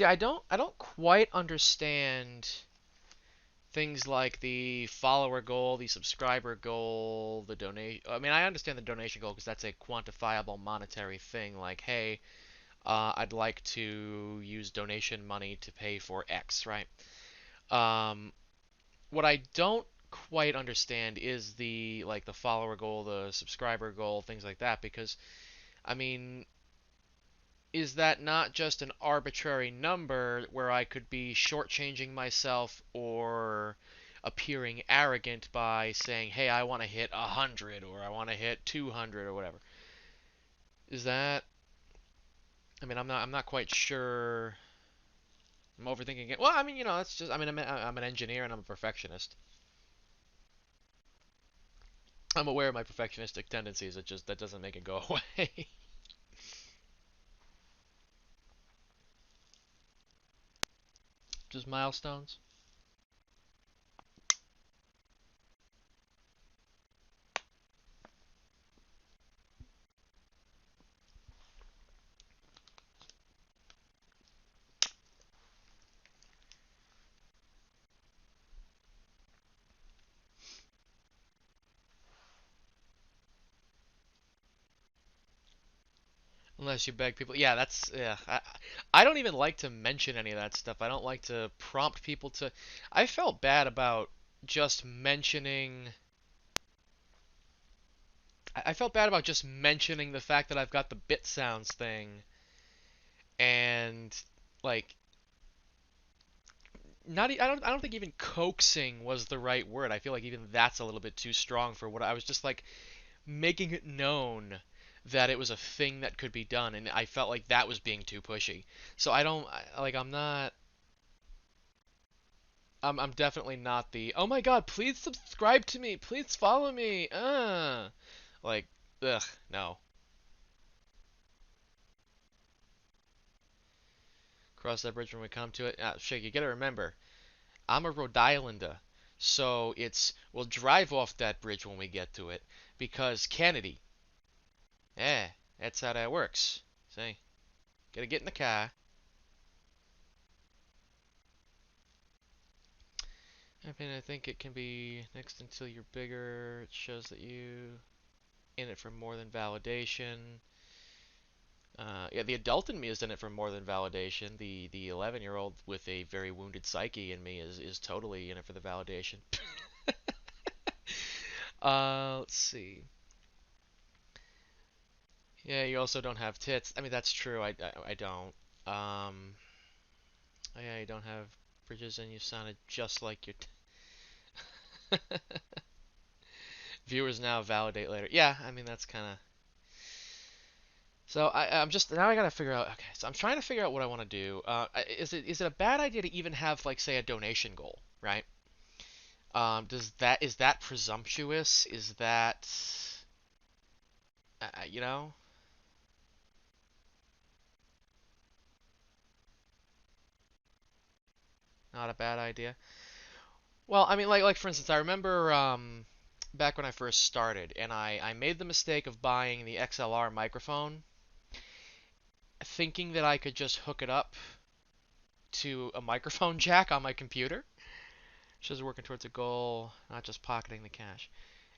See, I don't quite understand things like the follower goal, the subscriber goal, the donation. I mean, I understand the donation goal because that's a quantifiable monetary thing. Like, hey, I'd like to use donation money to pay for X, right? Um, what I don't quite understand is the follower goal, the subscriber goal, things like that. Because I mean, is that not just an arbitrary number where I could be shortchanging myself or appearing arrogant by saying, "Hey, I want to hit 100 or I want to hit 200 or whatever." Is that? I mean, I'm not quite sure. I'm overthinking it. Well, I mean, that's just. I mean, I'm an engineer and I'm a perfectionist. I'm aware of my perfectionistic tendencies. It just that doesn't make it go away. Just milestones. Unless you beg people. Yeah, that's yeah. I don't even like to mention any of that stuff. I don't like to prompt people to. I felt bad about just mentioning. I felt bad about just mentioning the fact that I've got the bit sounds thing and like not. I don't think even coaxing was the right word. I feel like even that's a little bit too strong for what I was just like making it known that it was a thing that could be done, and I felt like that was being too pushy. So I don't like. I'm not. I'm definitely not the oh my god, please subscribe to me, please follow me. Like, ugh, no. Cross that bridge when we come to it. Shit, you gotta remember, I'm a Rhode Islander, so we'll drive off that bridge when we get to it because Kennedy. Eh, that's how that works. See, gotta get in the car. I mean, I think it can be next until you're bigger. It shows that you in it for more than validation. Yeah, the adult in me is in it for more than validation. The 11-year-old with a very wounded psyche in me is totally in it for the validation. Let's see. Yeah, you also don't have tits. I mean, that's true. I don't. Um, oh yeah, you don't have bridges, and you sounded just like your viewers now validate later. Yeah, I mean that's kind of. So I'm just now I gotta figure out. Okay, so I'm trying to figure out what I want to do. Is it a bad idea to even have like say a donation goal, right? Does that is that presumptuous? Is that you know not a bad idea? Well, I mean like for instance, I remember back when I first started, and I made the mistake of buying the XLR microphone, thinking that I could just hook it up to a microphone jack on my computer. Just working towards a goal, not just pocketing the cash.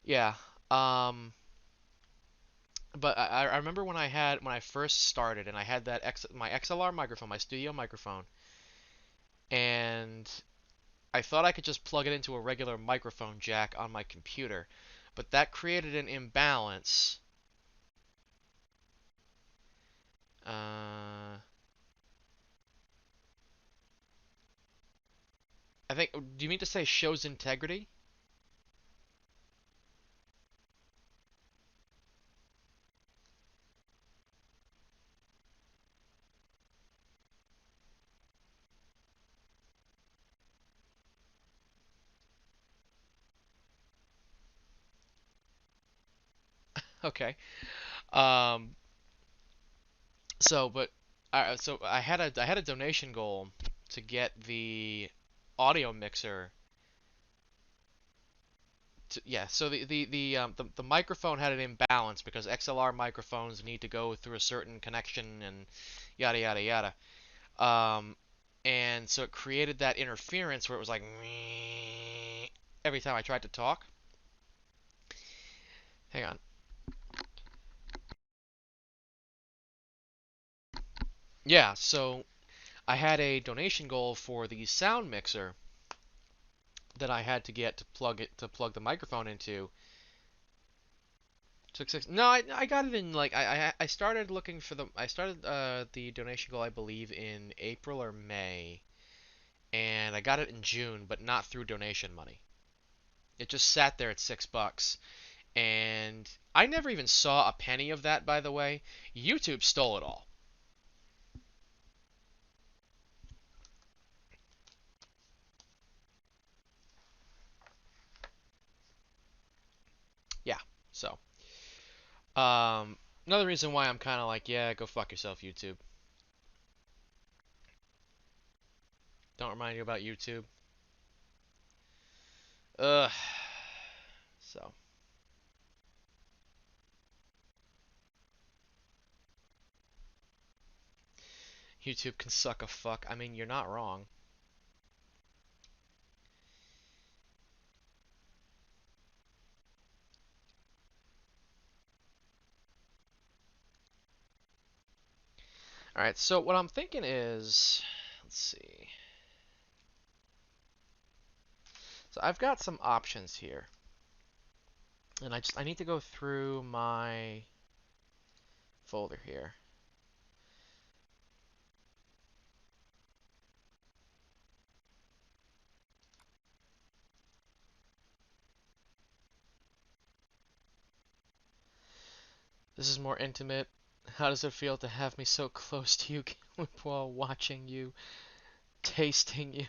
Yeah. Um, but I remember when I first started and I had my XLR microphone, my studio microphone, and I thought I could just plug it into a regular microphone jack on my computer, but that created an imbalance. Uh, I think. Do you mean to say shows integrity? Okay. Um, so I had a donation goal to get the audio mixer. Yeah, so the microphone had an imbalance because XLR microphones need to go through a certain connection and yada yada yada. Um, and so it created that interference where it was like every time I tried to talk. Hang on. Yeah, so I had a donation goal for the sound mixer that I had to get to plug the microphone into. Took six. No, I got it in like I started looking for I started the donation goal I believe in April or May, and I got it in June, but not through donation money. It just sat there at $6, and I never even saw a penny of that. By the way, YouTube stole it all. Yeah. So, another reason why I'm kind of like, yeah, go fuck yourself, YouTube. Don't remind you about YouTube. Ugh. So, YouTube can suck a fuck. I mean, you're not wrong. All right. So what I'm thinking is, let's see. So I've got some options here, and I need to go through my folder here. This is more intimate. How does it feel to have me so close to you while watching you, tasting you?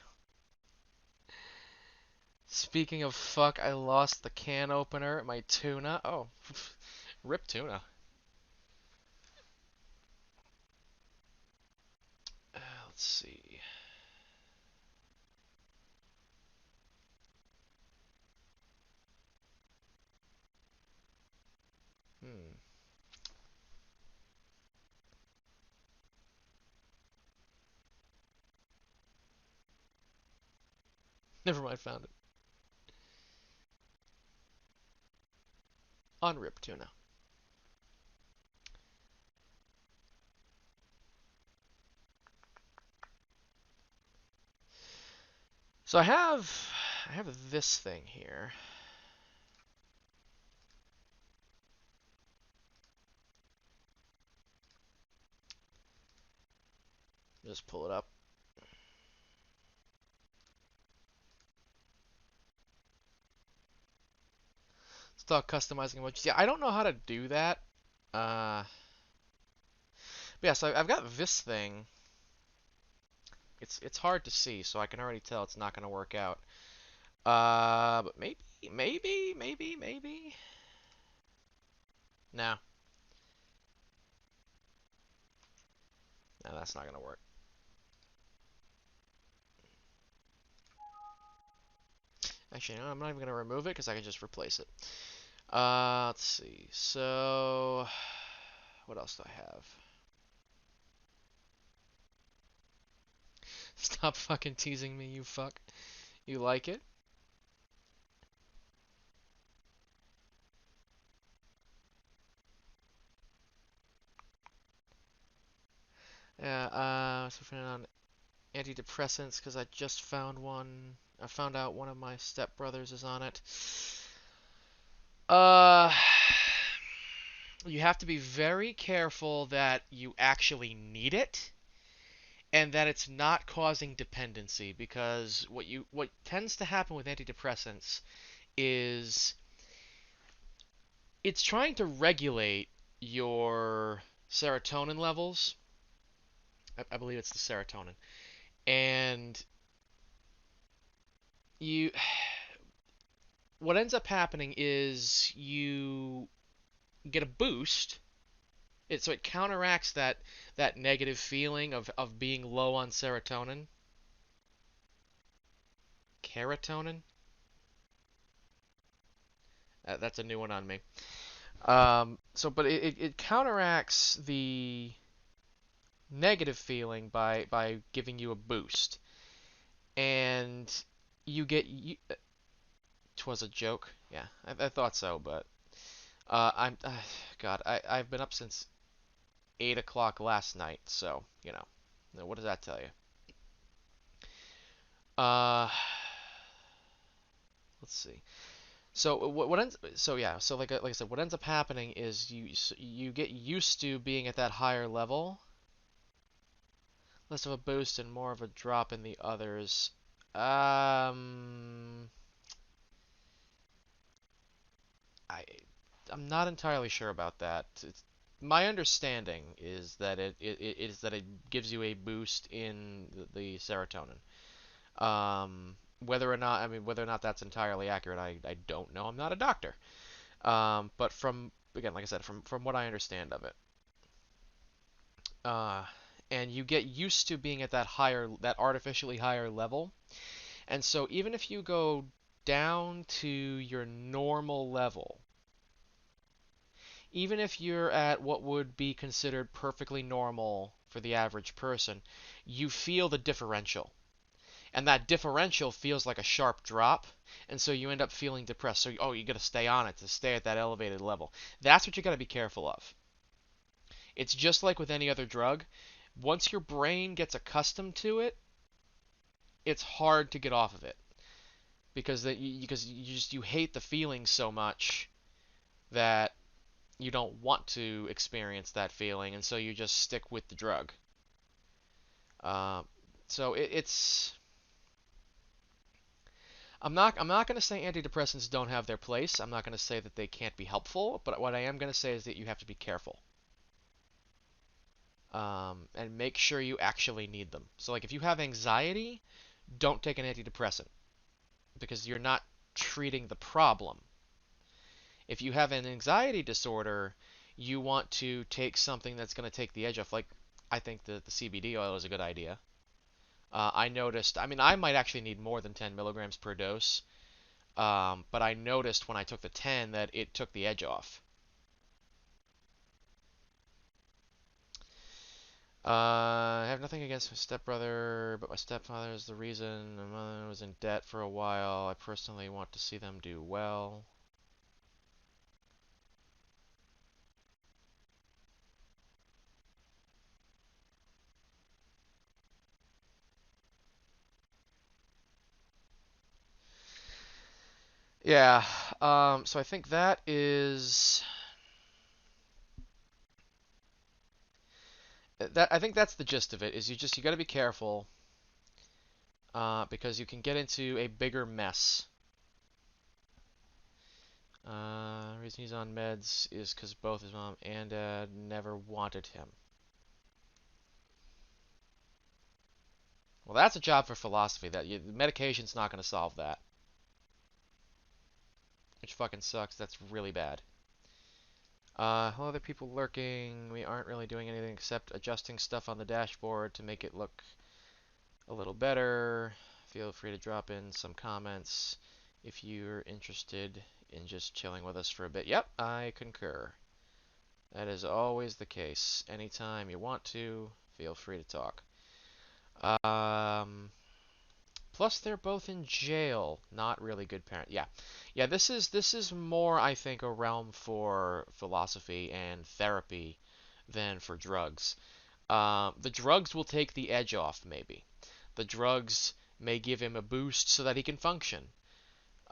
Speaking of fuck, I lost the can opener, my tuna. Oh, rip tuna. Let's see. Hmm. Never mind, found it. On rip tuna. So I have this thing here. Just pull it up. Start customizing emojis. Yeah, I don't know how to do that. But yeah, so I've got this thing. It's hard to see, so I can already tell it's not gonna work out. But maybe. No, no, that's not gonna work. Actually, no, I'm not even gonna remove it because I can just replace it. Let's see. So, what else do I have? Stop fucking teasing me, you fuck. You like it? Yeah, so on antidepressants because I just found one. I found out one of my stepbrothers is on it. Uh, you have to be very careful that you actually need it and that it's not causing dependency because what tends to happen with antidepressants is it's trying to regulate your serotonin levels. I believe it's the serotonin. And you what ends up happening is you get a boost. So it counteracts that negative feeling of being low on serotonin. Carotonic. That's a new one on me. But it counteracts the negative feeling by giving you a boost, and you get you, 'twas a joke. Yeah, I thought so, but I'm God, I've been up since 8 o'clock last night, so what does that tell you? Uh, let's see. So what ends so yeah so like I said, what ends up happening is you get used to being at that higher level, less of a boost and more of a drop in the others. Um, I I'm not entirely sure about that. My understanding is that it is that it gives you a boost in the serotonin. Whether or not that's entirely accurate, I don't know. I'm not a doctor. But from again, like I said, from what I understand of it, uh, and you get used to being at that artificially higher level, and so even if you go down to your normal level, even if you're at what would be considered perfectly normal for the average person, you feel the differential. And that differential feels like a sharp drop, and so you end up feeling depressed. So, oh, you got to stay on it to stay at that elevated level. That's what you got to be careful of. It's just like with any other drug. Once your brain gets accustomed to it, it's hard to get off of it because you hate the feeling so much that you don't want to experience that feeling, and so you just stick with the drug. Uh, so it's I'm not going to say antidepressants don't have their place. I'm not going to say that they can't be helpful, but what I am going to say is that you have to be careful. And make sure you actually need them. So like if you have anxiety, don't take an antidepressant because you're not treating the problem. If you have an anxiety disorder, you want to take something that's going to take the edge off. Like I think the CBD oil is a good idea. I noticed, I mean, I might actually need more than 10 milligrams per dose, but I noticed when I took the 10 that it took the edge off. I have nothing against my stepbrother, but my stepfather is the reason my mother was in debt for a while. I personally want to see them do well. Yeah, so I think I think that's the gist of it. Is you got to be careful, because you can get into a bigger mess. Reason he's on meds is because both his mom and dad never wanted him. Well, that's a job for philosophy. Medication's not going to solve that, which fucking sucks. That's really bad. Hello there, people lurking. We aren't really doing anything except adjusting stuff on the dashboard to make it look a little better. Feel free to drop in some comments if you're interested in just chilling with us for a bit. Yep, I concur. That is always the case. Anytime you want to, feel free to talk. Um, Plus, they're both in jail. Not really good parents. Yeah, yeah. This is more, I think, a realm for philosophy and therapy than for drugs. The drugs will take the edge off, maybe. The drugs may give him a boost so that he can function.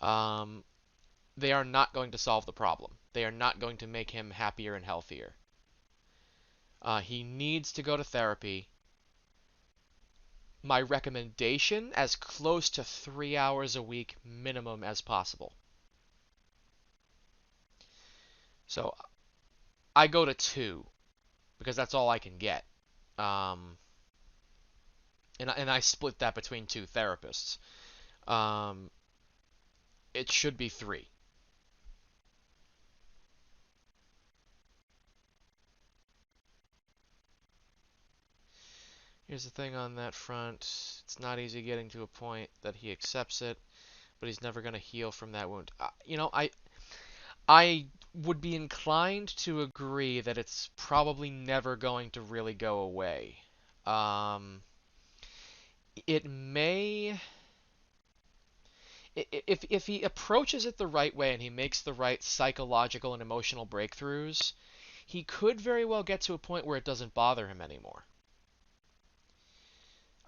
Um, they are not going to solve the problem. They are not going to make him happier and healthier. He needs to go to therapy. My recommendation, as close to 3 hours a week minimum as possible. So I go to two because that's all I can get. Um, and I split that between two therapists. Um, it should be three. Here's the thing on that front. It's not easy getting to a point that he accepts it, but he's never going to heal from that wound. I would be inclined to agree that it's probably never going to really go away. Um, it may if he approaches it the right way and he makes the right psychological and emotional breakthroughs, he could very well get to a point where it doesn't bother him anymore.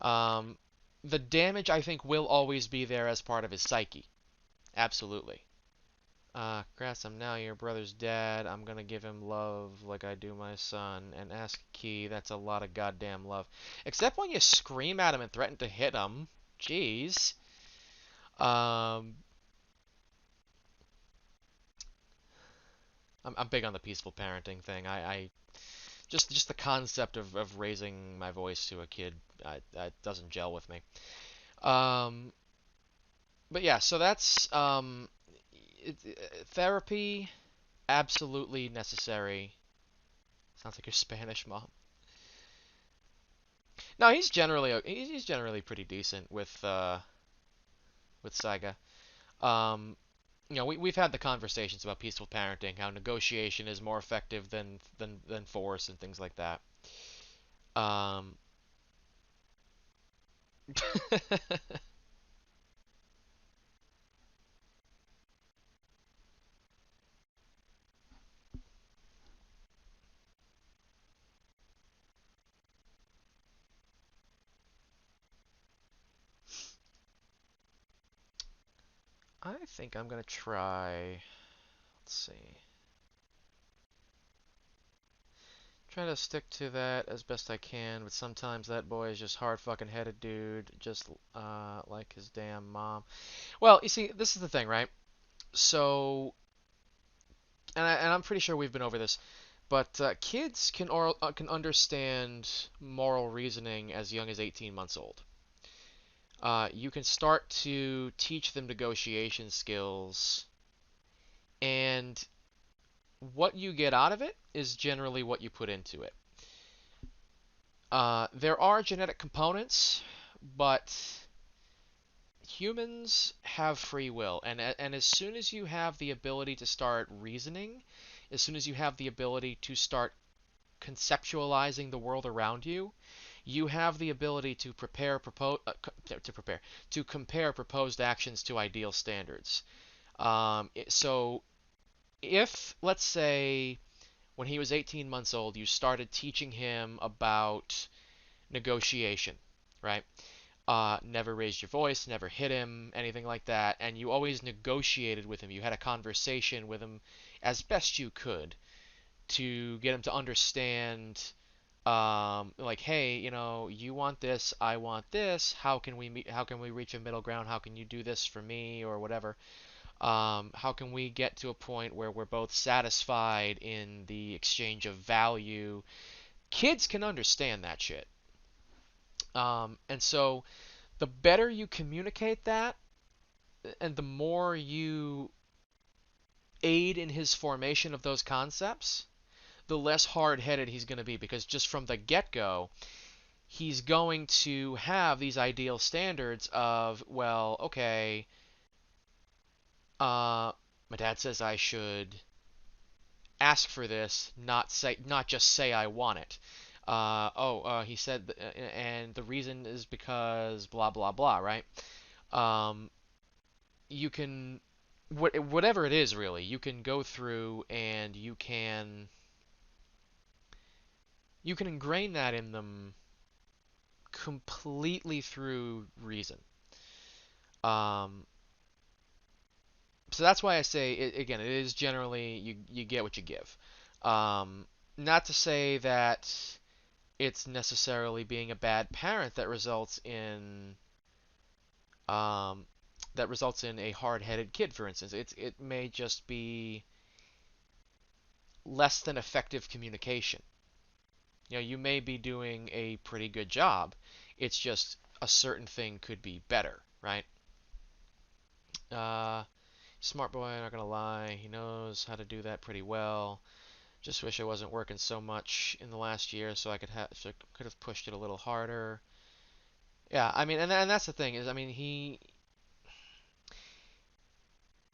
Um, the damage I think will always be there as part of his psyche. Absolutely. Grass, I'm now your brother's dad. I'm gonna give him love like I do my son. And ask Key, that's a lot of goddamn love. Except when you scream at him and threaten to hit him. Jeez. Um, I'm big on the peaceful parenting thing. I just the concept of raising my voice to a kid doesn't gel with me. Um, but yeah, so that's therapy absolutely necessary. Sounds like your Spanish mom. No, he's generally pretty decent with Saiga. Um, we've had the conversations about peaceful parenting, how negotiation is more effective than force and things like that. Um, I think I'm gonna try. Let's see. Try to stick to that as best I can, but sometimes that boy is just hard fucking headed, dude. Just like his damn mom. Well, you see, this is the thing, right? So, and I'm pretty sure we've been over this, but kids can understand moral reasoning as young as 18 months old. You can start to teach them negotiation skills, and what you get out of it is generally what you put into it. There are genetic components, but humans have free will, and as soon as you have the ability to start reasoning, as soon as you have the ability to start conceptualizing the world around you, you have the ability to compare proposed actions to ideal standards. So if, let's say, when he was 18 months old, you started teaching him about negotiation, right? Never raised your voice, never hit him, anything like that, and you always negotiated with him. You had a conversation with him as best you could to get him to understand, like, hey, you want this, I want this. How can we meet? How can we reach a middle ground? How can you do this for me, or whatever? How can we get to a point where we're both satisfied in the exchange of value? Kids can understand that shit. And so the better you communicate that, and the more you aid in his formation of those concepts, the less hard-headed he's going to be, because just from the get-go, he's going to have these ideal standards of, well, okay, my dad says I should ask for this, not just say I want it. He said, and the reason is because blah blah blah, right? Um, you can, whatever it is, really, you can go through and you can ingrain that in them completely through reason. Um, so that's why I say again, it is generally you get what you give. Um, Not to say that it's necessarily being a bad parent um, that results in a hard-headed kid, for instance. It may just be less than effective communication. You may be doing a pretty good job. It's just a certain thing could be better, right? Uh, Smart boy, not gonna lie, he knows how to do that pretty well. Just wish I wasn't working so much in the last year, so I could have pushed it a little harder. Yeah, I mean, and that's the thing is, I mean,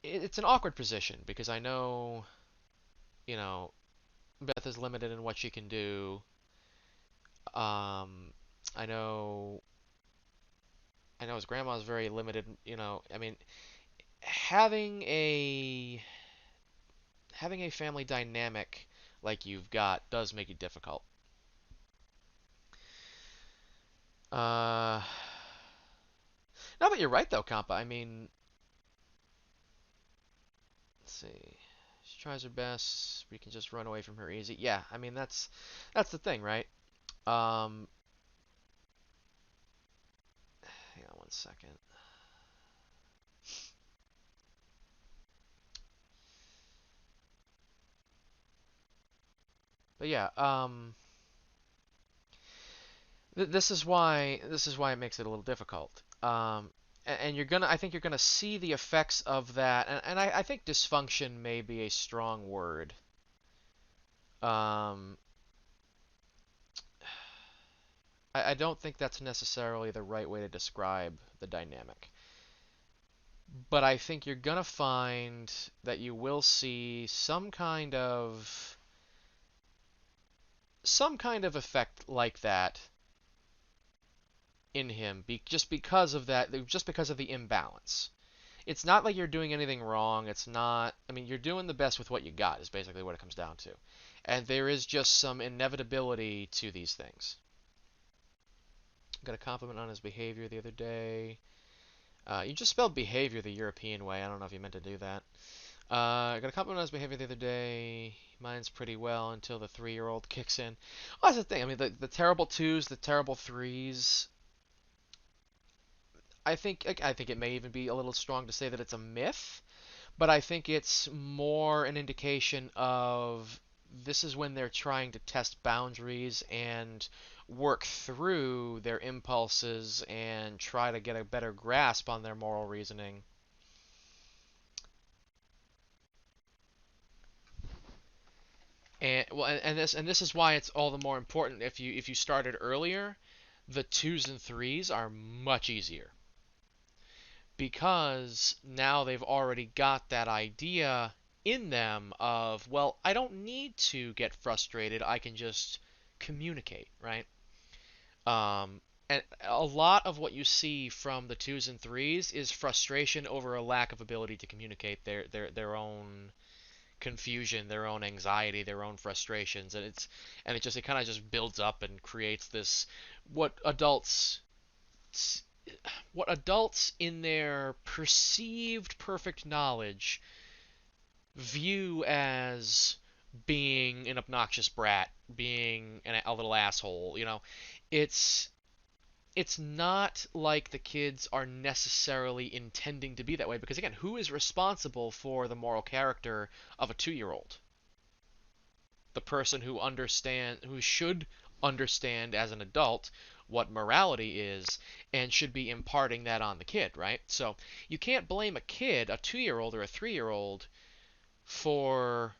it's an awkward position because I know, you know, Beth is limited in what she can do. Um, I know I know his grandma's very limited, you know. I mean, having a having a family dynamic like you've got does make it difficult. Uh, no, but you're right though, Compa. I mean, let's see. She tries her best. We can just run away from her easy. Yeah, I mean that's the thing, right? Um, hang on one second. But yeah, this is why it makes it a little difficult. And you're gonna I think you're gonna see the effects of that, and I think dysfunction may be a strong word. Um, I don't think that's necessarily the right way to describe the dynamic. But I think you're gonna find that you will see some kind of effect like that in him, just because of that, just because of the imbalance. It's not like you're doing anything wrong. It's not. I mean, you're doing the best with what you got, is basically what it comes down to. And there is just some inevitability to these things. Got a compliment on his behavior the other day. You just spelled behavior the European way. I don't know if you meant to do that. Got a compliment on his behavior the other day. Mine's pretty well until the 3-year-old kicks in. Well, that's the thing. I mean, the terrible twos, the terrible threes. I think it may even be a little strong to say that it's a myth, but I think it's more an indication of this is when they're trying to test boundaries and work through their impulses and try to get a better grasp on their moral reasoning. And this is why it's all the more important if you started earlier, the twos and threes are much easier because now they've already got that idea in them of, well, I don't need to get frustrated. I can just communicate, right? And a lot of what you see from the twos and threes is frustration over a lack of ability to communicate their own confusion, their own anxiety, their own frustrations, and it kind of just builds up and creates this what adults what adults in their perceived perfect knowledge view as being an obnoxious brat, being a little asshole, it's it's not like the kids are necessarily intending to be that way because again, who is responsible for the moral character of a 2-year-old? The person who should understand as an adult what morality is and should be imparting that on the kid, right? So you can't blame a kid, a 2-year-old or a 3-year-old, for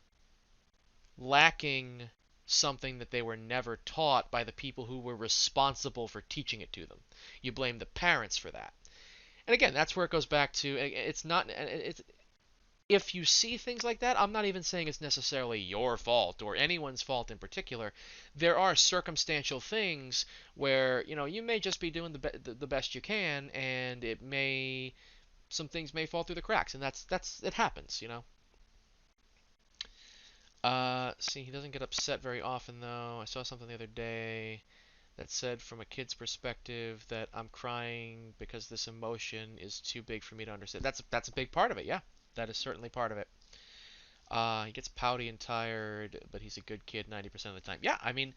lacking something that they were never taught by the people who were responsible for teaching it to them. You blame the parents for that. And again, that's where it goes back to it's not it's if you see things like that, I'm not even saying it's necessarily your fault or anyone's fault in particular. There are circumstantial things where, you may just be doing the best you can and some things may fall through the cracks and that's it happens. See, he doesn't get upset very often though. I saw something the other day that said from a kid's perspective that I'm crying because this emotion is too big for me to understand. That's a big part of it. Yeah. That is certainly part of it. He gets pouty and tired, but he's a good kid 90% of the time. Yeah, I mean,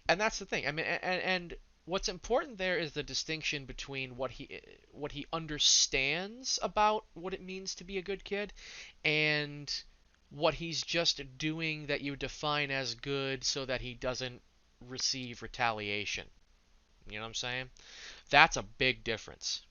and that's the thing. I mean, and what's important there is the distinction between what he understands about what it means to be a good kid and what he's just doing that you define as good so that he doesn't receive retaliation. You know what I'm saying? That's a big difference.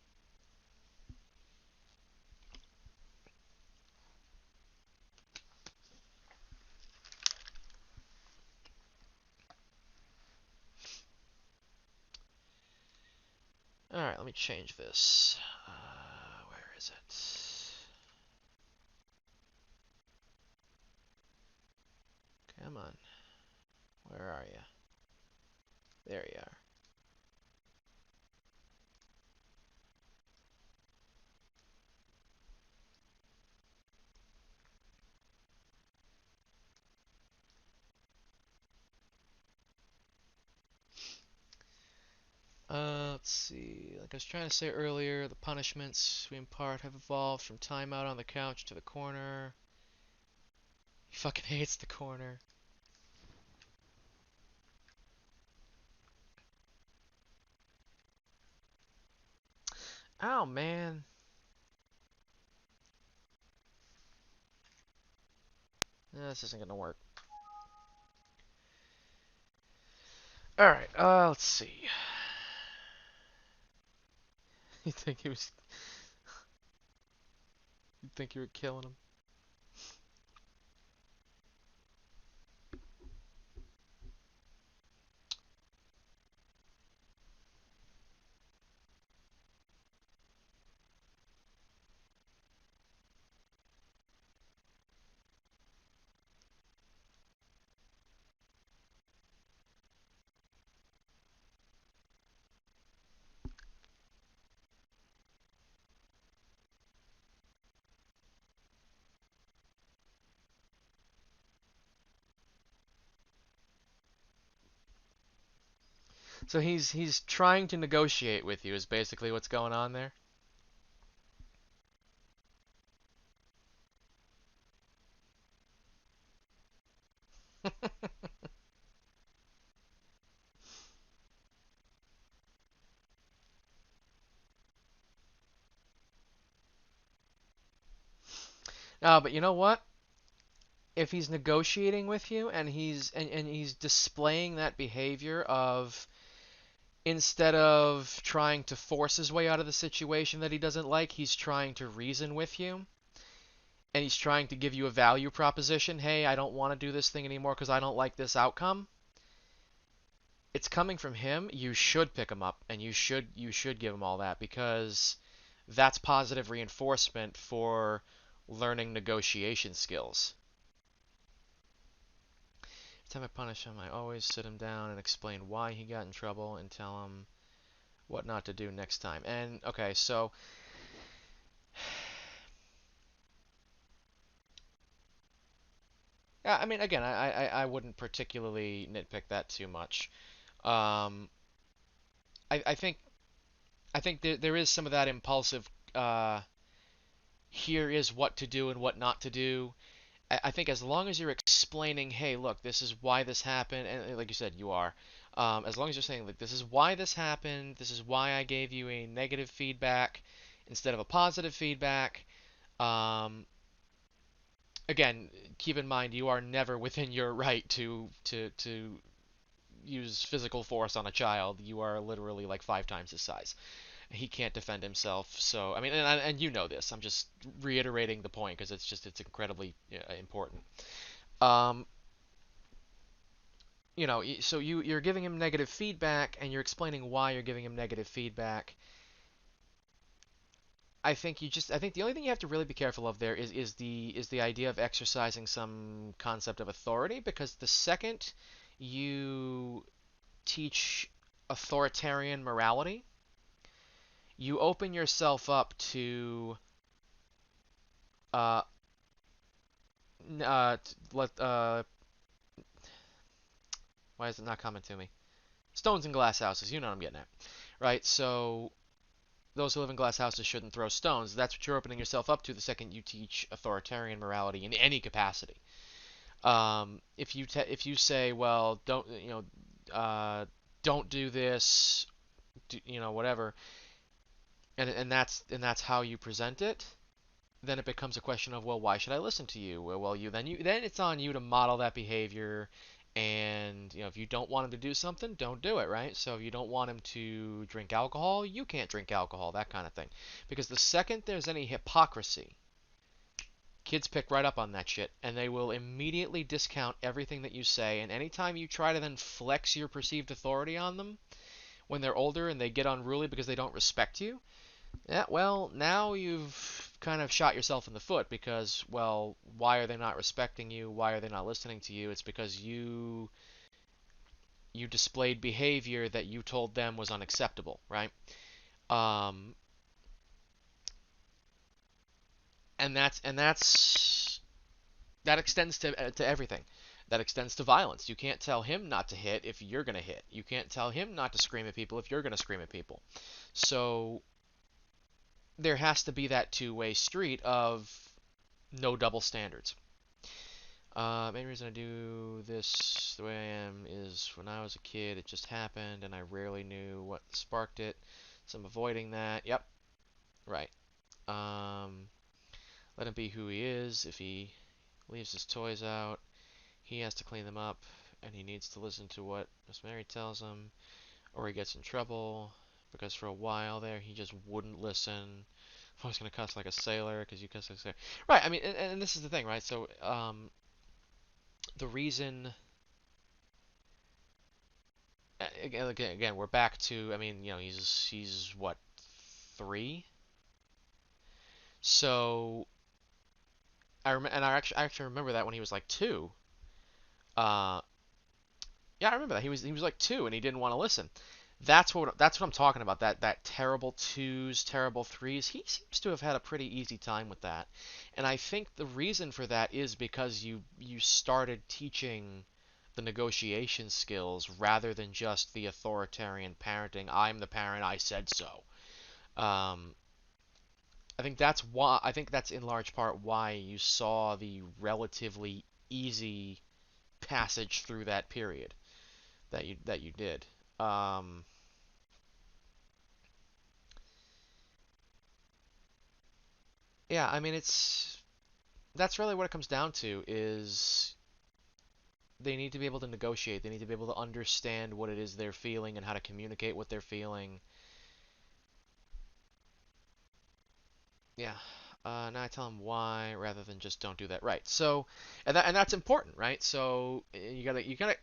All right, let me change this. Where is it? Come on. Where are you? There you are. let's see. Like I was trying to say earlier, the punishments we impart have evolved from timeout on the couch to the corner. He fucking hates the corner. Oh man. This isn't gonna work. Alright, let's see. You think he was you think you were killing him? So he's trying to negotiate with you is basically what's going on there. No, but you know what? If he's negotiating with you and he's displaying that behavior of instead of trying to force his way out of the situation that he doesn't like, he's trying to reason with you and he's trying to give you a value proposition. Hey, I don't want to do this thing anymore because I don't like this outcome. It's coming from him. You should pick him up and you should give him all that because that's positive reinforcement for learning negotiation skills. Every time I punish him, I always sit him down and explain why he got in trouble and tell him what not to do next time. And okay, so yeah, I mean, again, I wouldn't particularly nitpick that too much. Um, I think there is some of that impulsive. Here is what to do and what not to do. I think as long as you're explaining, hey, look, this is why this happened, and like you said, you are. As long as you're saying, like, this is why this happened, this is why I gave you a negative feedback instead of a positive feedback. Um, Again, keep in mind you are never within your right to use physical force on a child. You are literally like 5 times his size. He can't defend himself. So I mean, and you know this. I'm just reiterating the point because it's incredibly important. Um, so you're giving him negative feedback and you're explaining why you're giving him negative feedback. I think the only thing you have to really be careful of there is the idea of exercising some concept of authority because the second you teach authoritarian morality, you open yourself up to uh let why is it not coming to me? Stones in glass houses, you know what I'm getting at, right? So those who live in glass houses shouldn't throw stones. That's what you're opening yourself up to the second you teach authoritarian morality in any capacity. If you say, well, don't do this, whatever, and that's how you present it, then it becomes a question of, well, why should I listen to you? Well, then it's on you to model that behavior. And if you don't want him to do something, don't do it, right? So if you don't want him to drink alcohol, you can't drink alcohol, that kind of thing. Because the second there's any hypocrisy, kids pick right up on that shit, and they will immediately discount everything that you say. And anytime you try to then flex your perceived authority on them when they're older and they get unruly because they don't respect you, yeah, well, now you've kind of shot yourself in the foot because, well, why are they not respecting you? Why are they not listening to you? It's because you displayed behavior that you told them was unacceptable, right? Um, and that extends to everything. That extends to violence. You can't tell him not to hit if you're going to hit. You can't tell him not to scream at people if you're going to scream at people. So there has to be that two-way street of no double standards. Main reason I do this the way I am is when I was a kid, it just happened, and I rarely knew what sparked it. So I'm avoiding that. Yep, right. Let him be who he is. If he leaves his toys out, he has to clean them up, and he needs to listen to what Miss Mary tells him, or he gets in trouble, because for a while there, he just wouldn't listen. I was gonna cuss like a sailor, because you cuss like a sailor. Right, I mean, and this is the thing, right? So, the reason again, we're back to, I mean, he's what, 3? So I actually remember that when he was like 2. Uh, yeah, I remember that he was like 2 and he didn't want to listen. That's what I'm talking about. That terrible 2s, terrible 3s. He seems to have had a pretty easy time with that, and I think the reason for that is because you started teaching the negotiation skills rather than just the authoritarian parenting. I'm the parent, I said so. Um, I think that's in large part why you saw the relatively easy passage through that period that you did. Um, yeah, I mean that's really what it comes down to is they need to be able to negotiate. They need to be able to understand what it is they're feeling and how to communicate what they're feeling. Yeah. Now I tell them why rather than just don't do that. Right. So, and that's important, right? So you gotta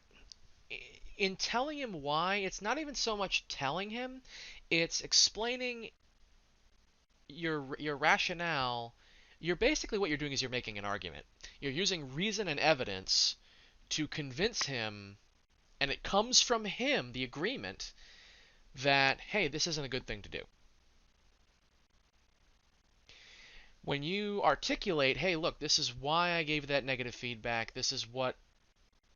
in telling him why, it's not even so much telling him, it's explaining your rationale. You're basically what you're doing is you're making an argument. You're using reason and evidence to convince him, and it comes from him, the agreement that hey, this isn't a good thing to do. When you articulate, hey, look, this is why I gave that negative feedback. This is what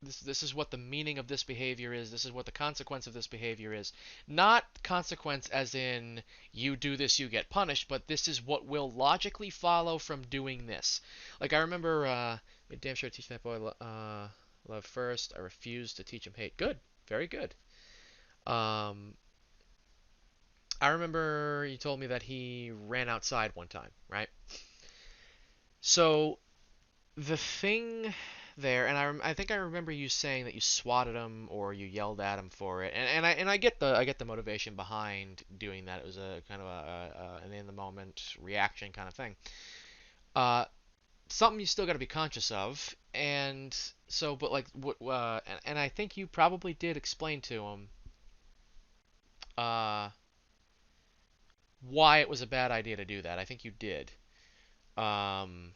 the meaning of this behavior is. This is what the consequence of this behavior is. Not consequence as in you do this, you get punished, but this is what will logically follow from doing this. Like I remember, made damn sure to teach that boy love first. I refused to teach him hate. Good, very good. Um, I remember you told me that he ran outside one time, right? So the thing there, and I think I remember you saying that you swatted him or you yelled at him for it, and I get the motivation behind doing that. It was a kind of an in the moment reaction kind of thing. Uh, Something you still got to be conscious of, and so, but like what, and I think you probably did explain to him uh, why it was a bad idea to do that. I think you did. Um,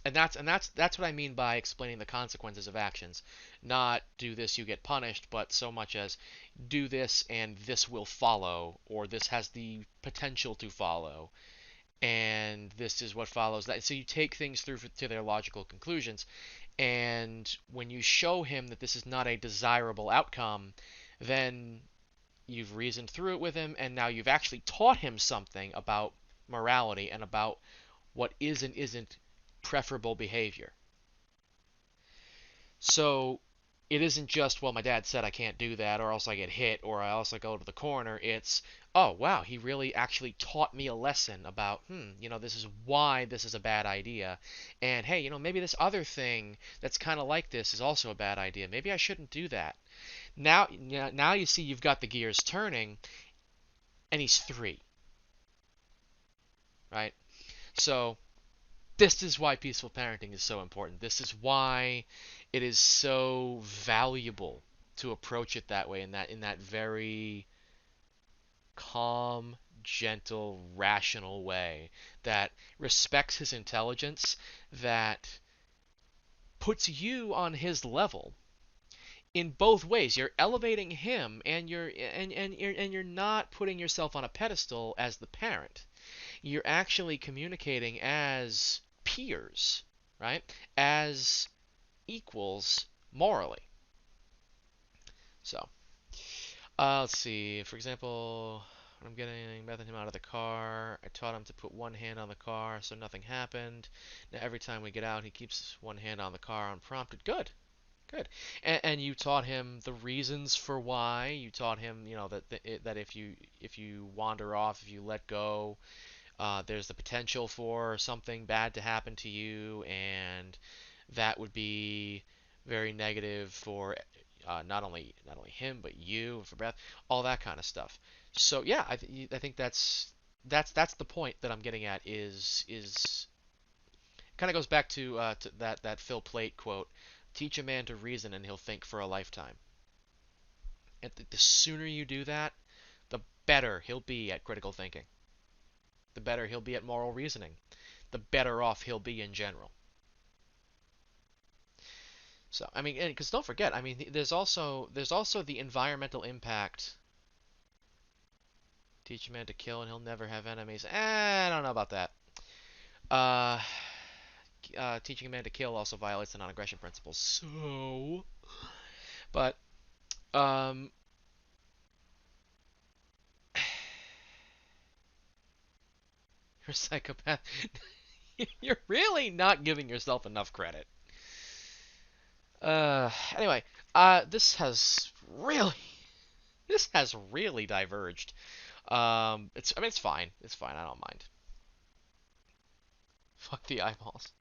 and that's what I mean by explaining the consequences of actions. Not do this, you get punished, but so much as do this and this will follow, or this has the potential to follow, and this is what follows that. So you take things through to their logical conclusions, and when you show him that this is not a desirable outcome, then you've reasoned through it with him, and now you've actually taught him something about morality and about what is and isn't preferable behavior. So it isn't just, well, my dad said I can't do that, or else I get hit, or I also go to the corner. It's, oh, wow, he really actually taught me a lesson about, this is why this is a bad idea. And hey, maybe this other thing that's kind of like this is also a bad idea. Maybe I shouldn't do that. Now you see you've got the gears turning, and he's 3, right? So this is why peaceful parenting is so important. This is why it is so valuable to approach it that way, in that very calm, gentle, rational way that respects his intelligence, that puts you on his level in both ways. You're elevating him, and you're not putting yourself on a pedestal as the parent. You're actually communicating as peers, right? As equals morally. So, let's see. For example, when I'm getting Beth him out of the car, I taught him to put one hand on the car so nothing happened. Now every time we get out, he keeps one hand on the car unprompted. Good. Good. And you taught him the reasons for why. You taught him, that if you wander off, if you let go, there's the potential for something bad to happen to you, and that would be very negative for not only him but you, for Beth, all that kind of stuff. So yeah, I think that's the point that I'm getting at is kind of goes back to that Phil Plait quote: "Teach a man to reason, and he'll think for a lifetime." And the sooner you do that, the better he'll be at critical thinking. The better he'll be at moral reasoning. The better off he'll be in general. So I mean, because don't forget, I mean, there's also the environmental impact. Teach a man to kill, and he'll never have enemies. I don't know about that. Uh, Teaching a man to kill also violates the non-aggression principle. So, but um, you're a psychopath. You're really not giving yourself enough credit. Anyway, really, this has really diverged. I mean, it's fine. It's fine. I don't mind. Fuck the eyeballs.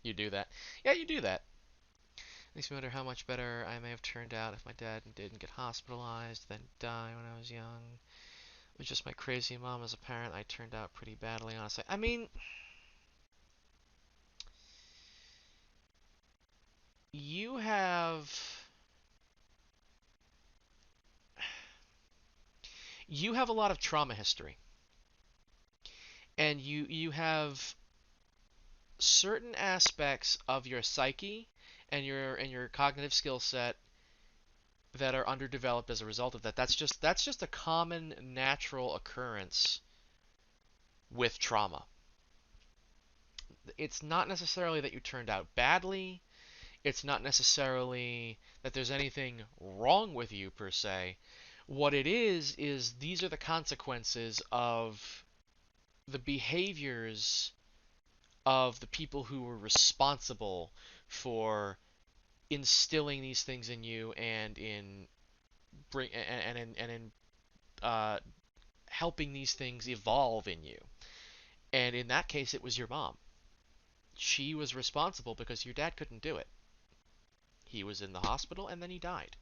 You do that. Yeah, you do that. Makes me wonder how much better I may have turned out if my dad didn't get hospitalized, then die when I was young. It was just my crazy mom as a parent. I turned out pretty badly, honestly. I mean, you have you have a lot of trauma history, and you have certain aspects of your psyche and your cognitive skill set that are underdeveloped as a result of that. That's just a common natural occurrence with trauma. It's not necessarily that you turned out badly. It's not necessarily that there's anything wrong with you per se. What it is these are the consequences of the behaviors of the people who were responsible for instilling these things in you and in bring and in uh, helping these things evolve in you. And in that case, it was your mom. She was responsible because your dad couldn't do it. He was in the hospital and then he died.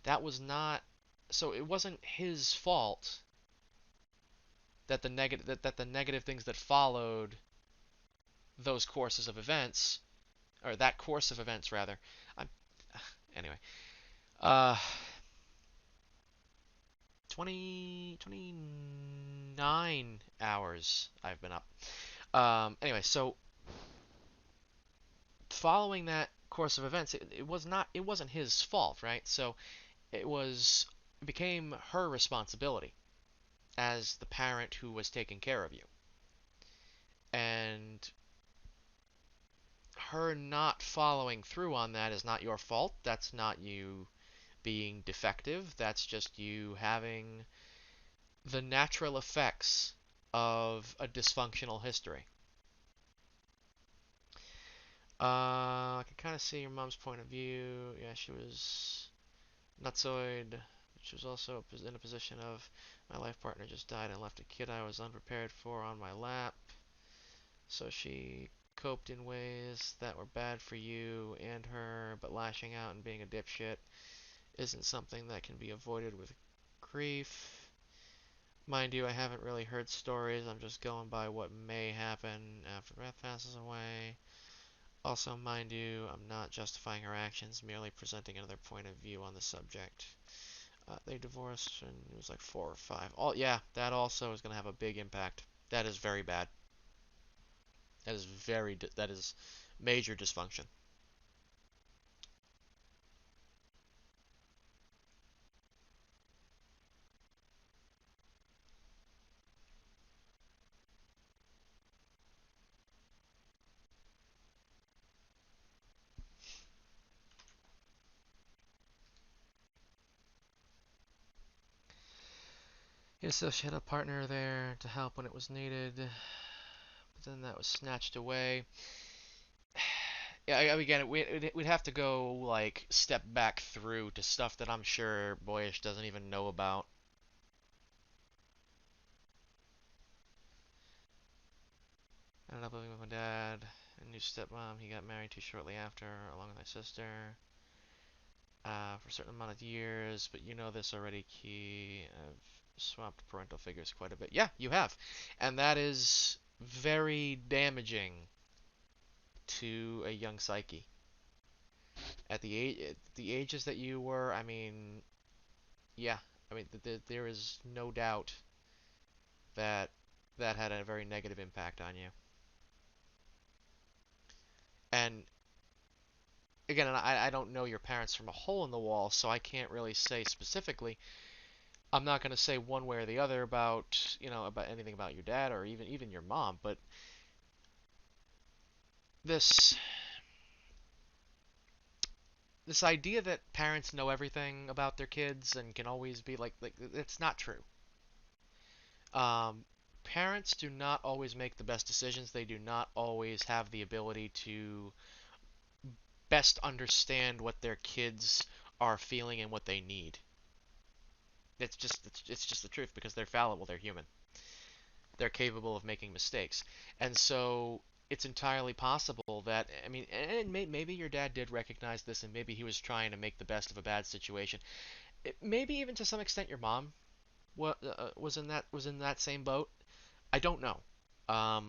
That was not so it wasn't his fault that the negative things that followed those courses of events, or that course of events rather. I'm anyway. Uh 29 hours I've been up. Anyway, so following that course of events, it wasn't his fault, right? So it became her responsibility as the parent who was taking care of you. And her not following through on that is not your fault. That's not you being defective. That's just you having the natural effects of a dysfunctional history. I can kind of see your mom's point of view. Yeah, she was nutsoid, but she was also in a position of my life partner just died and left a kid I was unprepared for on my lap. So she coped in ways that were bad for you and her, but lashing out and being a dipshit isn't something that can be avoided with grief. Mind you, I haven't really heard stories. I'm just going by what may happen after Beth passes away. Also, mind you, I'm not justifying her actions, merely presenting another point of view on the subject. They divorced and it was like 4 or 5. Yeah, that also is going to have a big impact. That is very bad. That is major dysfunction. Yeah, so she had a partner there to help when it was needed, but then that was snatched away. Yeah, again, we'd have to go like step back through to stuff that I'm sure Boyish doesn't even know about. I ended up living with my dad, a new stepmom. He got married to shortly after, along with my sister, for a certain amount of years. But you know this already, Key. I've swapped parental figures quite a bit. Yeah, you have, and that is very damaging to a young psyche. At the ages that you were, I mean, yeah, I mean, there is no doubt that that had a very negative impact on you. And again, I don't know your parents from a hole in the wall, so I can't really say specifically. I'm not going to say one way or the other about, about anything about your dad or even your mom, but this this idea that parents know everything about their kids and can always be like it's not true. Um, Parents do not always make the best decisions. They do not always have the ability to best understand what their kids are feeling and what they need. It's just the truth because they're fallible, they're human. They're capable of making mistakes. And so it's entirely possible that I mean and maybe your dad did recognize this and maybe he was trying to make the best of a bad situation. Maybe even to some extent your mom was in that same boat. I don't know. I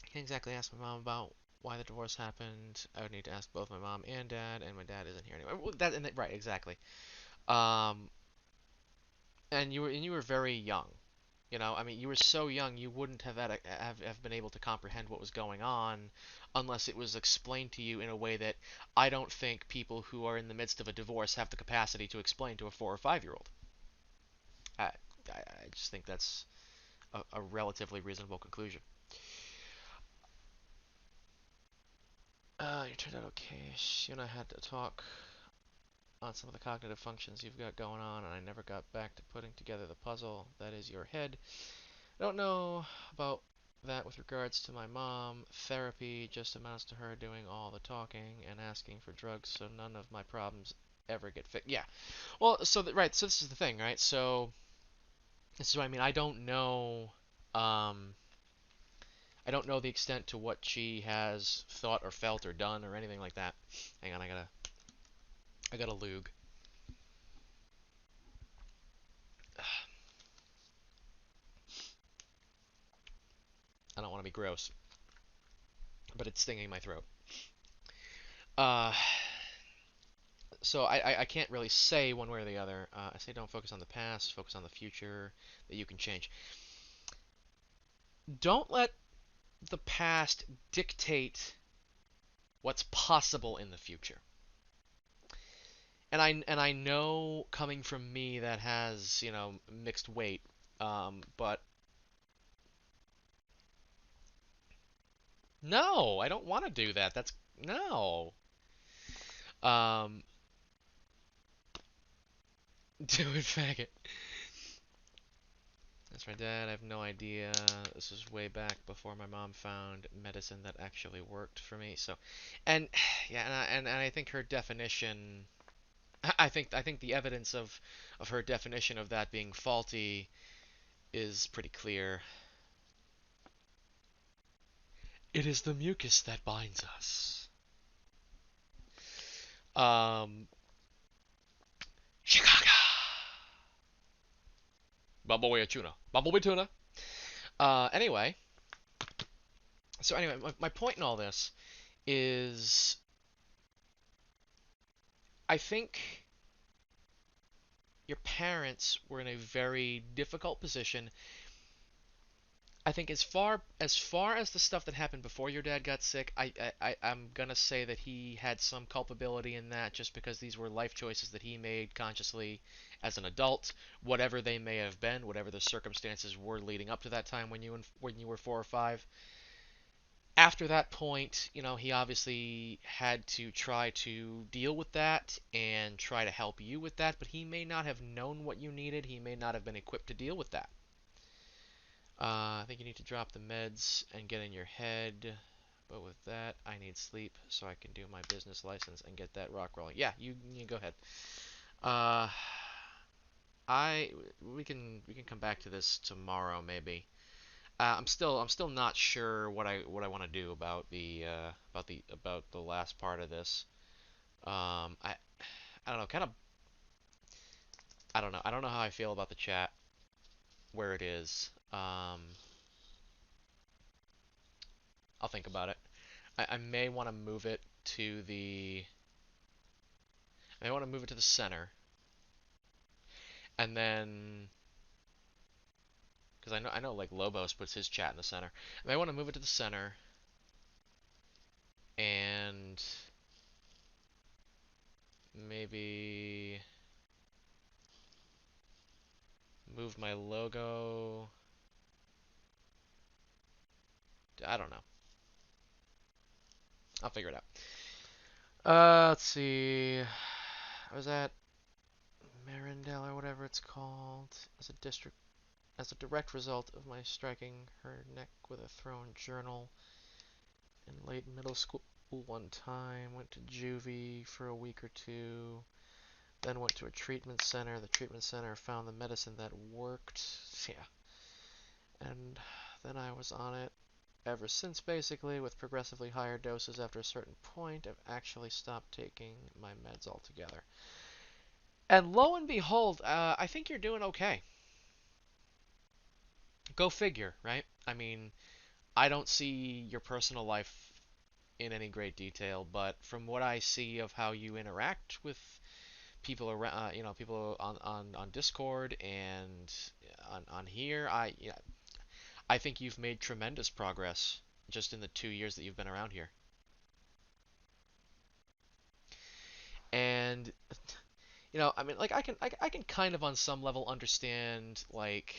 can't exactly ask my mom about why the divorce happened. I would need to ask both my mom and dad, and my dad isn't here anyway. Well, right, exactly. Um, and you were very young. I mean, you were so young you wouldn't have been able to comprehend what was going on unless it was explained to you in a way that I don't think people who are in the midst of a divorce have the capacity to explain to a 4 or 5 year old. I I just think that's a relatively reasonable conclusion. You turned out okay. You and I had to talk on some of the cognitive functions you've got going on, and I never got back to putting together the puzzle that is your head. I don't know about that with regards to my mom. Therapy just amounts to her doing all the talking and asking for drugs, so none of my problems ever get fixed. Yeah. Well, right, so this is the thing, right? So this is what I mean. Um, I don't know the extent to what she has thought or felt or done or anything like that. Hang on, I gotta lug. I don't want to be gross, but it's stinging my throat. Uh, so I can't really say one way or the other. I say don't focus on the past, focus on the future that you can change. Don't let the past dictate what's possible in the future. And I know coming from me that has mixed weight, but no, I don't want to do that. That's no. Um, do it, faggot. That's my dad. I have no idea. This was way back before my mom found medicine that actually worked for me. So, and yeah, and I think her definition. I think the evidence of her definition of that being faulty is pretty clear. It is the mucus that binds us. Um, Chicago. Bumblebee tuna. Bumblebee tuna. Anyway, my point in all this is I think your parents were in a very difficult position. I think as far as the stuff that happened before your dad got sick, I'm gonna say that he had some culpability in that just because these were life choices that he made consciously as an adult, whatever they may have been, whatever the circumstances were leading up to that time when you were 4 or 5. After that point, he obviously had to try to deal with that and try to help you with that, but he may not have known what you needed. He may not have been equipped to deal with that. I think you need to drop the meds and get in your head. But with that, I need sleep so I can do my business license and get that rock rolling. Yeah, you go ahead. Uh, I we can come back to this tomorrow maybe. I'm still not sure what I want to do about the last part of this. I don't know, kind of I don't know. I don't know how I feel about the chat where it is. I'll think about it. I may want to move it to the I may want to move it to the center, and then because I know like Lobos puts his chat in the center. I may want to move it to the center and maybe move my logo. I don't know. I'll figure it out. Let's see. I was at Marindale or whatever it's called as a direct result of my striking her neck with a thrown journal in late middle school one time. Went to juvie for a week or two. Then went to a treatment center. The treatment center found the medicine that worked. Yeah. And then I was on it ever since, basically, with progressively higher doses. After a certain point, I've actually stopped taking my meds altogether. And lo and behold, I think you're doing okay. Go figure, right? I mean, I don't see your personal life in any great detail, but from what I see of how you interact with people around, people on Discord and on here, I think you've made tremendous progress just in the 2 years that you've been around here. And I mean, like I can kind of on some level understand like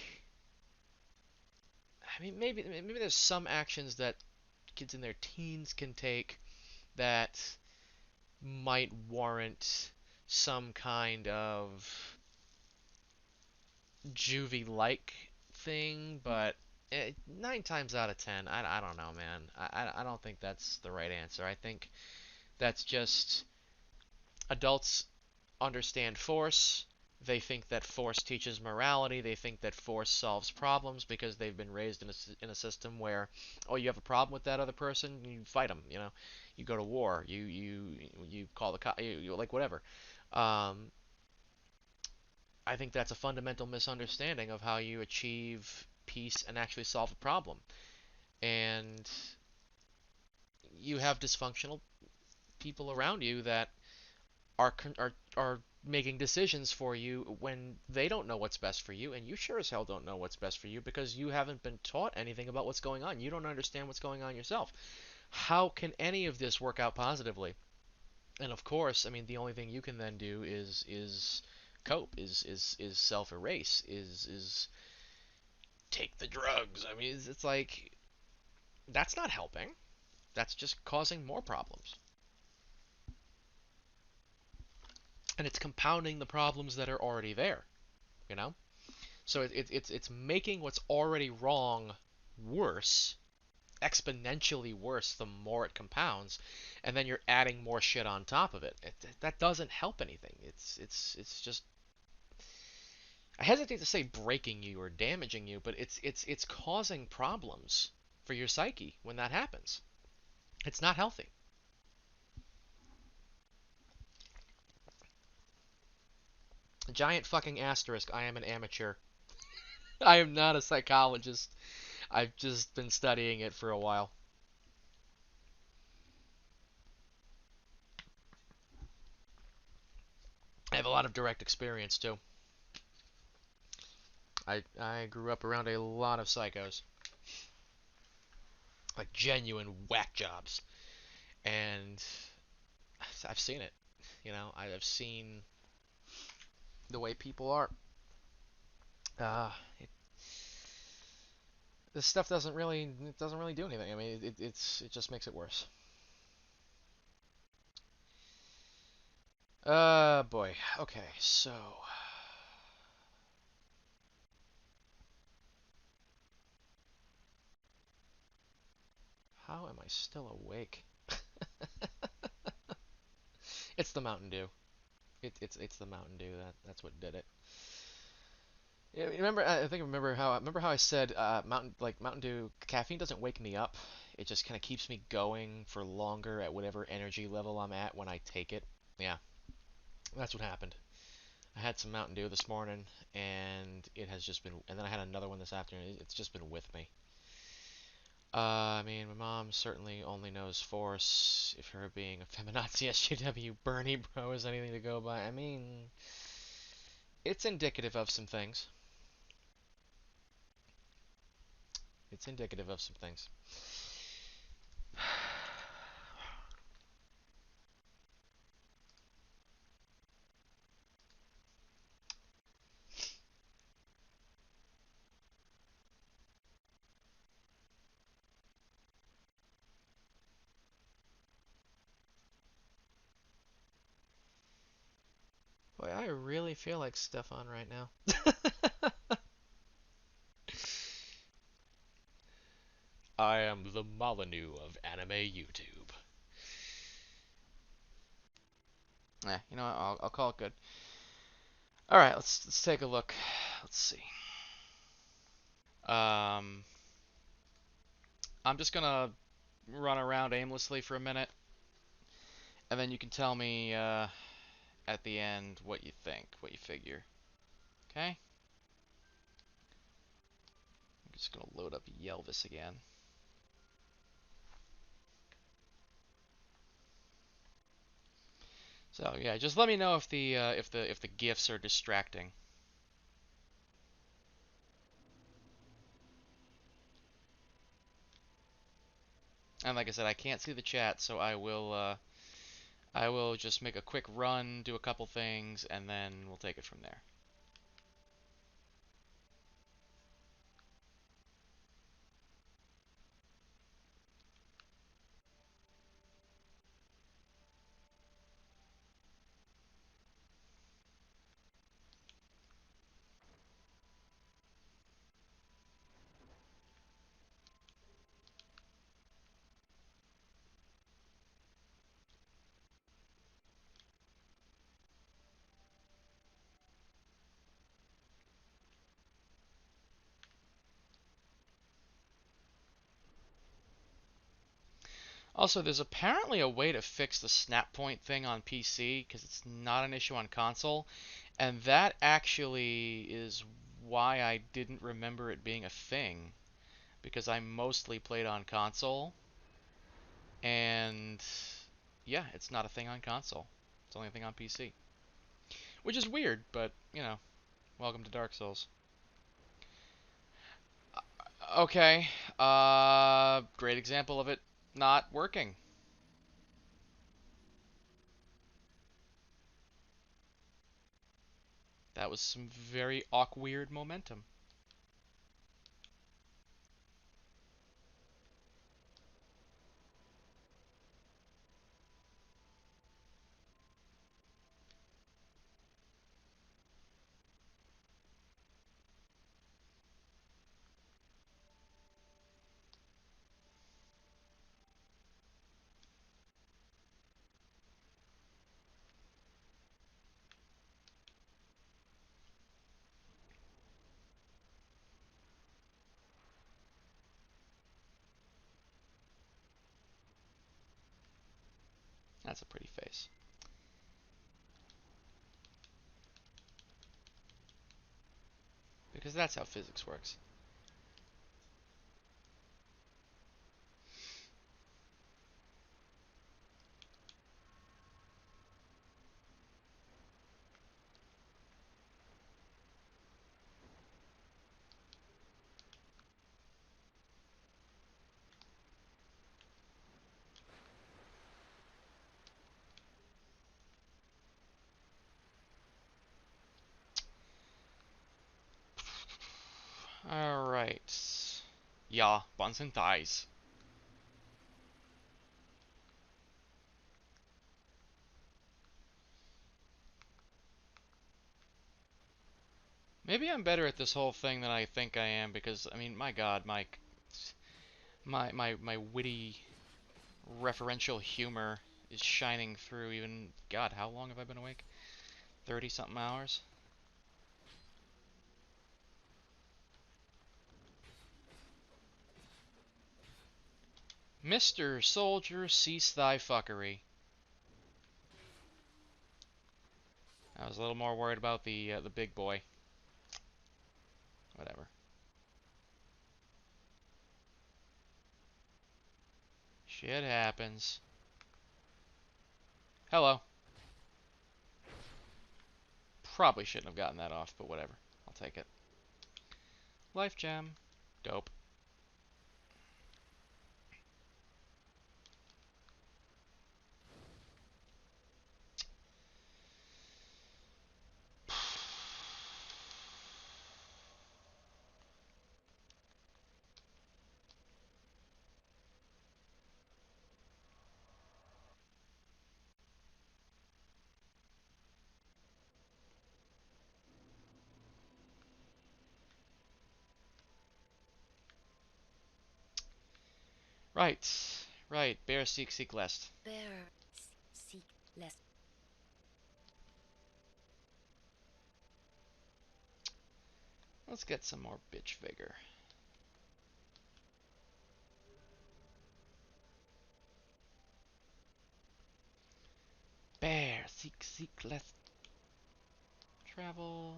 I mean maybe there's some actions that kids in their teens can take that might warrant some kind of juvie-like thing, but 9 times out of 10, I don't know, man. I don't think that's the right answer. I think that's just adults understand force. They think that force teaches morality. They think that force solves problems because they've been raised in a system where, oh, you have a problem with that other person, you fight them. You go to war. You call the cop. You like whatever. Um, I think that's a fundamental misunderstanding of how you achieve peace and actually solve a problem. And you have dysfunctional people around you that are making decisions for you when they don't know what's best for you, and you sure as hell don't know what's best for you because you haven't been taught anything about what's going on. You don't understand what's going on yourself. How can any of this work out positively? And of course, I mean, the only thing you can then do is cope, is self erase, is take the drugs. I mean, it's like that's not helping. That's just causing more problems, and it's compounding the problems that are already there. You know. So it's making what's already wrong worse, exponentially worse the more it compounds, and then you're adding more shit on top of it. That doesn't help anything. It's just I hesitate to say breaking you or damaging you, but it's causing problems for your psyche when that happens. It's not healthy. Giant fucking asterisk. I am an amateur. I am not a psychologist. I've just been studying it for a while. I have a lot of direct experience too. I grew up around a lot of psychos, like genuine whack jobs, and I've seen it. I've seen the way people are. Uh, it, this stuff doesn't really do anything. I mean, it just makes it worse. Boy. Okay, so how am I still awake? It's the Mountain Dew. It's the Mountain Dew. That's what did it. Yeah, remember? I think remember how I said Mountain Dew caffeine doesn't wake me up. It just kind of keeps me going for longer at whatever energy level I'm at when I take it. Yeah, that's what happened. I had some Mountain Dew this morning, and it has just been. And then I had another one this afternoon. It's just been with me. I mean, my mom certainly only knows force. If her being a feminazi SJW Bernie bro is anything to go by, I mean, it's indicative of some things. It's indicative of some things. Boy, I really feel like Stefan right now. I am the Molyneux of anime YouTube. You know what? I'll call it good. All right, let's take a look. Let's see. Um, I'm just gonna run around aimlessly for a minute, and then you can tell me at the end what you think, what you figure. Okay? I'm just gonna load up Yelvis again. So yeah, just let me know if the gifs are distracting. And like I said, I can't see the chat, so I will just make a quick run, do a couple things, and then we'll take it from there. Also, there's apparently a way to fix the snap point thing on PC because it's not an issue on console, and that actually is why I didn't remember it being a thing because I mostly played on console, and yeah, it's not a thing on console. It's only a thing on PC, which is weird, but welcome to Dark Souls. Okay, great example of it not working. That was some very awkward momentum. That's a pretty face. Because that's how physics works. Yeah, buns and thighs. Maybe I'm better at this whole thing than I think I am because, I mean, my God, my witty referential humor is shining through even, God, how long have I been awake? 30 something hours? Mr. Soldier, cease thy fuckery. I was a little more worried about the big boy. Whatever. Shit happens. Hello. Probably shouldn't have gotten that off, but whatever. I'll take it. Life gem. Dope. Right. Right. Bear seek seek lest. Bear seek less. Let's get some more bitch vigor. Bear seek seek lest. Travel.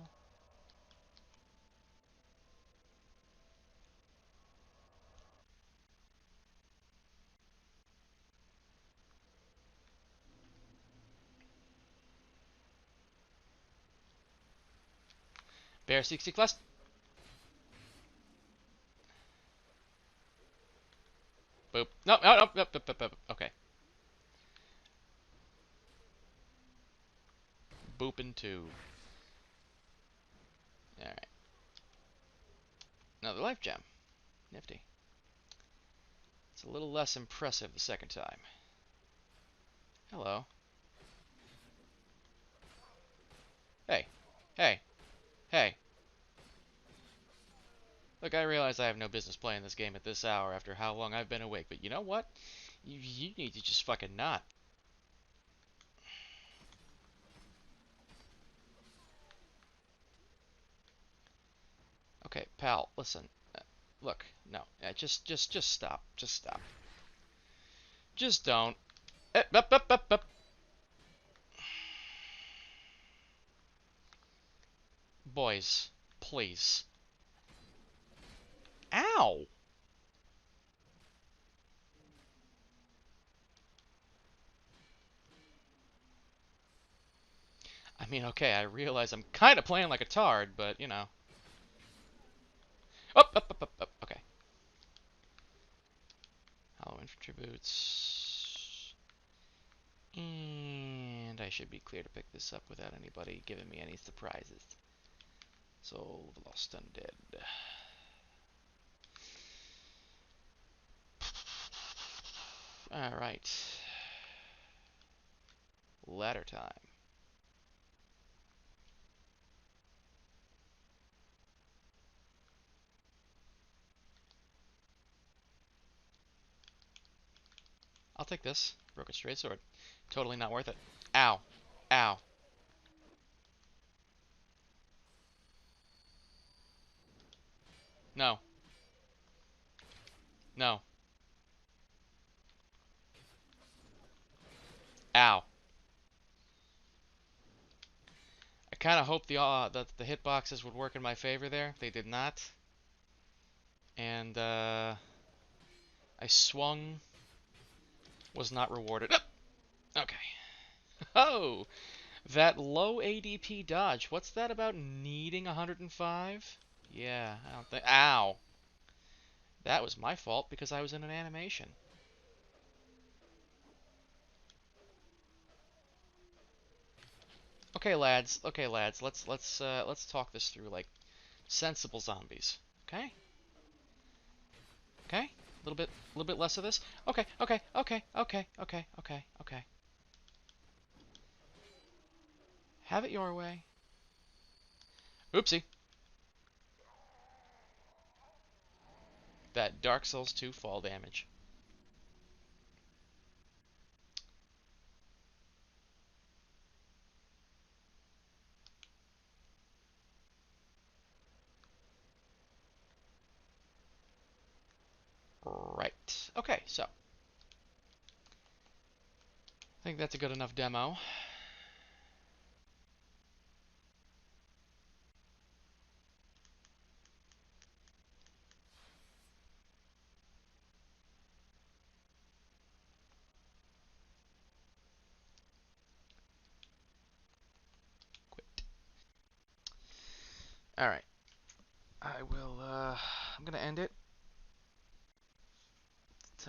Bear seek seek lest. Boop. No, no, no, no, no, no, no. Okay. Boopin' two. Alright. Another life gem. Nifty. It's a little less impressive the second time. Hello. Hey. Hey. Hey. Look, I realize I have no business playing this game at this hour after how long I've been awake, but you know what? You need to just fucking not. Okay, pal, listen. Look, no. Just stop. Just stop. Just don't. Up, up, up, up. Boys, please. Ow! I mean, okay, I realize I'm kind of playing like a tard, but, you know. Up, up, up, up, up. Okay. Hollow infantry boots. And I should be clear to pick this up without anybody giving me any surprises. So, the lost undead. Alright. Ladder time. I'll take this. Broken straight sword. Totally not worth it. Ow. Ow. No. No. Ow. I kind of hoped that the hitboxes would work in my favor there. They did not. And, I swung. Was not rewarded. Okay. Oh! That low ADP dodge. What's that about needing 105? Yeah, I don't think... Ow! That was my fault because I was in an animation. Okay, lads. Okay, lads. Let's talk this through like sensible zombies. Okay? Okay? A little bit less of this. Okay, okay, okay, okay, okay, okay, okay. Have it your way. Oopsie. That Dark Souls 2 fall damage. Right. Okay, so I think that's a good enough demo. Quit. Alright. I will, I'm gonna end it.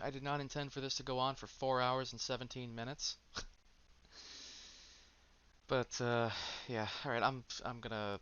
I did not intend for this to go on for 4 hours and 17 minutes. But, yeah, alright, I'm gonna